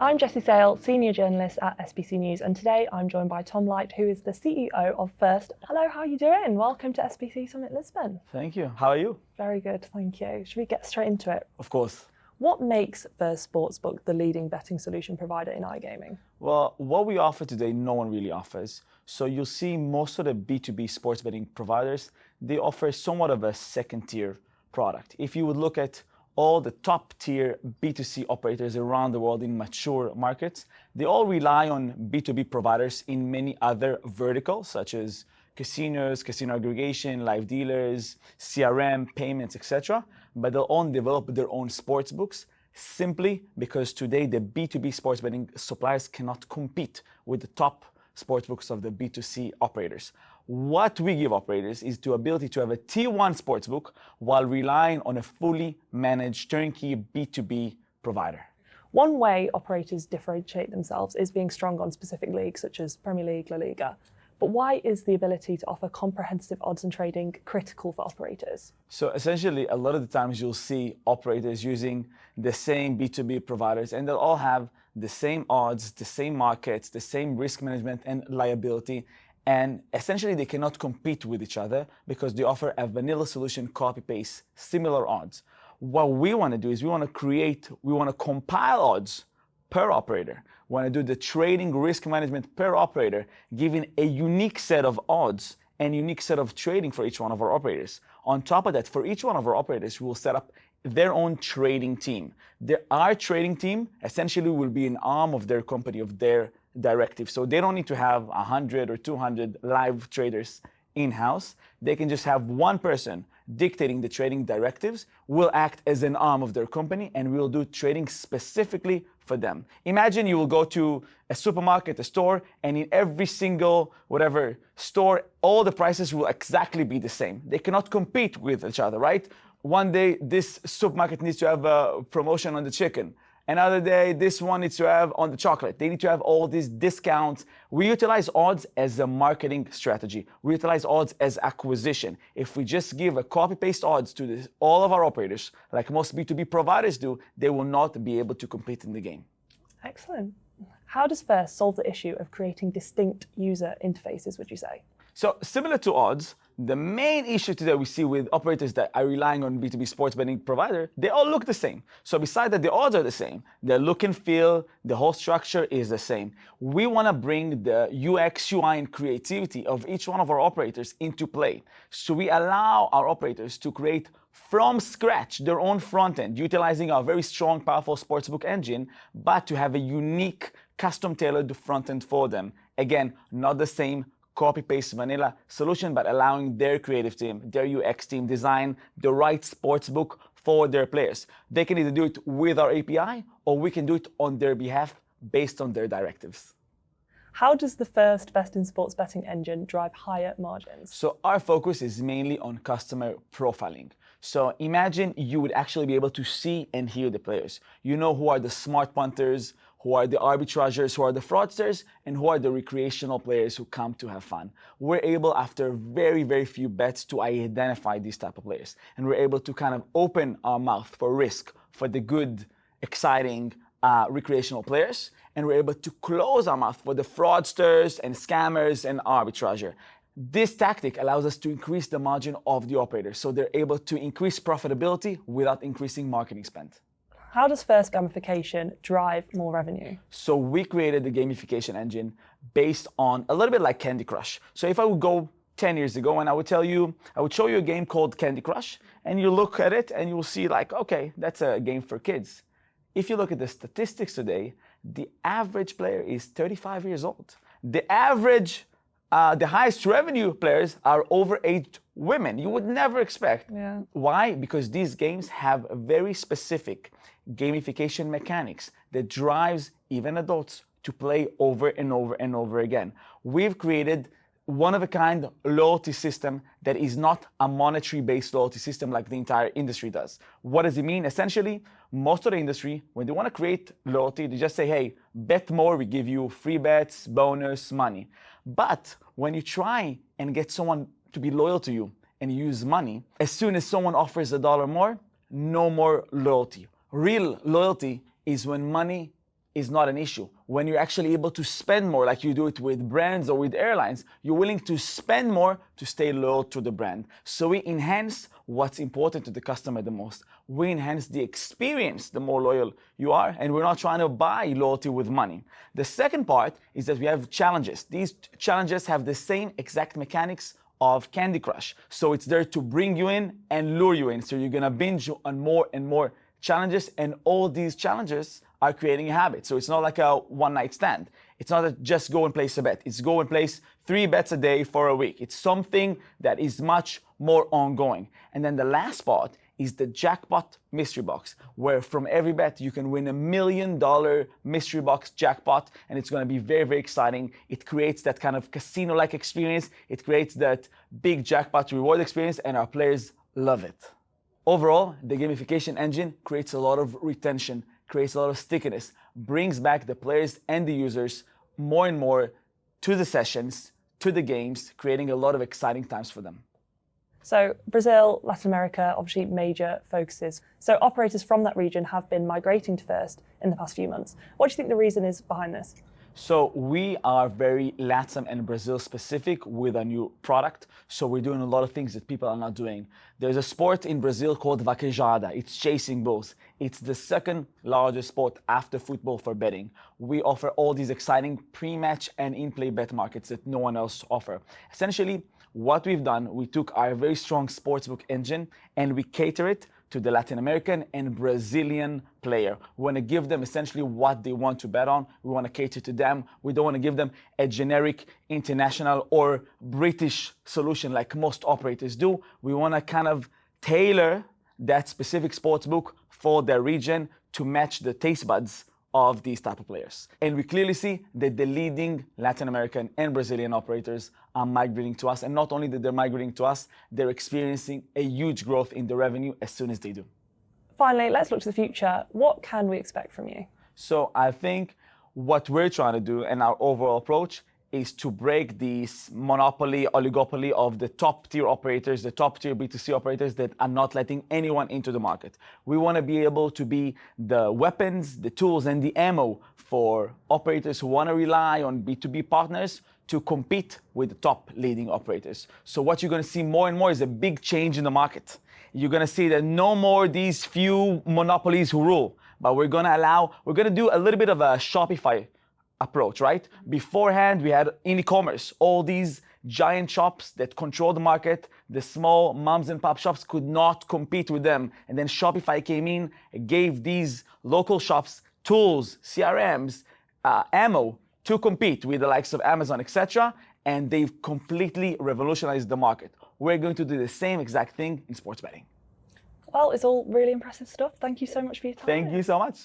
I'm Jessie Sale, Senior Journalist at SBC News, and today I'm joined by Tom Light, who is the CEO of First. Hello, how are you doing? Welcome to SBC Summit Lisbon. Thank you. How are you? Very good, thank you. Should we get straight into it? Of course. What makes First Sportsbook the leading betting solution provider in iGaming? Well, what we offer today, no one really offers. So you'll see most of the B2B sports betting providers, they offer somewhat of a second tier product. If you would look at all the top tier B2C operators around the world in mature markets, they all rely on B2B providers in many other verticals, such as casinos, casino aggregation, live dealers, CRM, payments, etc. But they'll all develop their own sports books simply because today the B2B sports betting suppliers cannot compete with the top sports books of the B2C operators. What we give operators is the ability to have a T1 sportsbook while relying on a fully managed turnkey B2B provider. One way operators differentiate themselves is being strong on specific leagues such as Premier League, La Liga. But why is the ability to offer comprehensive odds and trading critical for operators? So essentially, a lot of the times you'll see operators using the same B2B providers, and they'll all have the same odds, the same markets, the same risk management and liability. And essentially, they cannot compete with each other because they offer a vanilla solution, copy-paste, similar odds. What we want to do is we want to compile odds per operator. We want to do the trading risk management per operator, giving a unique set of odds and unique set of trading for each one of our operators. On top of that, for each one of our operators, we will set up their own trading team. Our trading team essentially will be an arm of their company, of their directive. So they don't need to have 100 or 200 live traders in-house. They can just have one person dictating the trading directives. We'll act as an arm of their company and we'll do trading specifically for them. Imagine you will go to a supermarket, a store, and in every single whatever store, all the prices will exactly be the same. They cannot compete with each other, right? One day, this supermarket needs to have a promotion on the chicken. Another day, this one needs to have on the chocolate. They need to have all these discounts. We utilize odds as a marketing strategy. We utilize odds as acquisition. If we just give a copy-paste odds to all of our operators, like most B2B providers do, they will not be able to compete in the game. Excellent. How does First solve the issue of creating distinct user interfaces, would you say? So similar to odds, the main issue today we see with operators that are relying on B2B sports betting provider, they all look the same. So besides that, the odds are the same. The look and feel, the whole structure is the same. We want to bring the UX, UI, and creativity of each one of our operators into play. So we allow our operators to create from scratch their own front end, utilizing our very strong, powerful sportsbook engine, but to have a unique, custom-tailored front end for them. Again, not the same copy-paste vanilla solution, but allowing their creative team, their UX team design the right sportsbook for their players. They can either do it with our API or we can do it on their behalf based on their directives. How does the First Best in Sports Betting engine drive higher margins? So our focus is mainly on customer profiling. So imagine you would actually be able to see and hear the players. You know who are the smart punters, who are the arbitragers, who are the fraudsters, and who are the recreational players who come to have fun. We're able, after very, very few bets, to identify these type of players. And we're able to kind of open our mouth for risk, for the good, exciting recreational players. And we're able to close our mouth for the fraudsters and scammers and arbitrager. This tactic allows us to increase the margin of the operator, so they're able to increase profitability without increasing marketing spend. How does First gamification drive more revenue? So we created the gamification engine based on a little bit like Candy Crush. So if I would go 10 years ago and I would show you a game called Candy Crush, and you look at it and you'll see like, okay, that's a game for kids. If you look at the statistics today, the average player is 35 years old. The highest revenue players are overaged women. You would never expect. Yeah. Why? Because these games have very specific gamification mechanics that drives even adults to play over and over and over again. We've created one-of-a-kind loyalty system that is not a monetary-based loyalty system like the entire industry does. What does it mean? Essentially, most of the industry, when they want to create loyalty, they just say, hey, bet more, we give you free bets, bonus, money. But when you try and get someone to be loyal to you and use money, as soon as someone offers $1 more, no more loyalty. Real loyalty is when money is not an issue. When you're actually able to spend more, like you do it with brands or with airlines, you're willing to spend more to stay loyal to the brand. So we enhance what's important to the customer the most. We enhance the experience the more loyal you are, and we're not trying to buy loyalty with money. The second part is that we have challenges. These challenges have the same exact mechanics of Candy Crush. So it's there to bring you in and lure you in. So you're gonna binge on more and more challenges, and all these challenges are creating a habit. So it's not like a one-night stand. It's not a just go and place a bet. It's go and place 3 bets a day for a week. It's something that is much more ongoing. And then the last part is the jackpot mystery box, where from every bet you can win $1 million mystery box jackpot, and it's going to be very, very exciting. It creates that kind of casino-like experience. It creates that big jackpot reward experience, and our players love it. Overall, the gamification engine creates a lot of retention, creates a lot of stickiness, brings back the players and the users more and more to the sessions, to the games, creating a lot of exciting times for them. So Brazil, Latin America, obviously major focuses. So operators from that region have been migrating to First in the past few months. What do you think the reason is behind this? So we are very Latin and Brazil specific with a new product. So we're doing a lot of things that people are not doing. There's a sport in Brazil called vaquejada. It's chasing bulls. It's the second largest sport after football for betting. We offer all these exciting pre-match and in-play bet markets that no one else offers. Essentially, what we've done, we took our very strong sportsbook engine and we cater it to the Latin American and Brazilian player. We want to give them essentially what they want to bet on. We want to cater to them. We don't want to give them a generic international or British solution like most operators do. We want to kind of tailor that specific sportsbook for their region to match the taste buds of these type of players. And we clearly see that the leading Latin American and Brazilian operators are migrating to us. And not only that they're migrating to us, they're experiencing a huge growth in the revenue as soon as they do. Finally, let's look to the future. What can we expect from you? So I think what we're trying to do and our overall approach is to break this monopoly, oligopoly of the top tier operators, the top tier B2C operators that are not letting anyone into the market. We want to be able to be the weapons, the tools, and the ammo for operators who want to rely on B2B partners to compete with the top leading operators. So what you're going to see more and more is a big change in the market. You're going to see that no more these few monopolies who rule, but we're going to do a little bit of a Shopify approach, right? Beforehand, we had in e-commerce, all these giant shops that control the market. The small moms and pop shops could not compete with them. And then Shopify came in, gave these local shops tools, CRMs, ammo to compete with the likes of Amazon, etc. And they've completely revolutionized the market. We're going to do the same exact thing in sports betting. Well, it's all really impressive stuff. Thank you so much for your time. Thank you so much.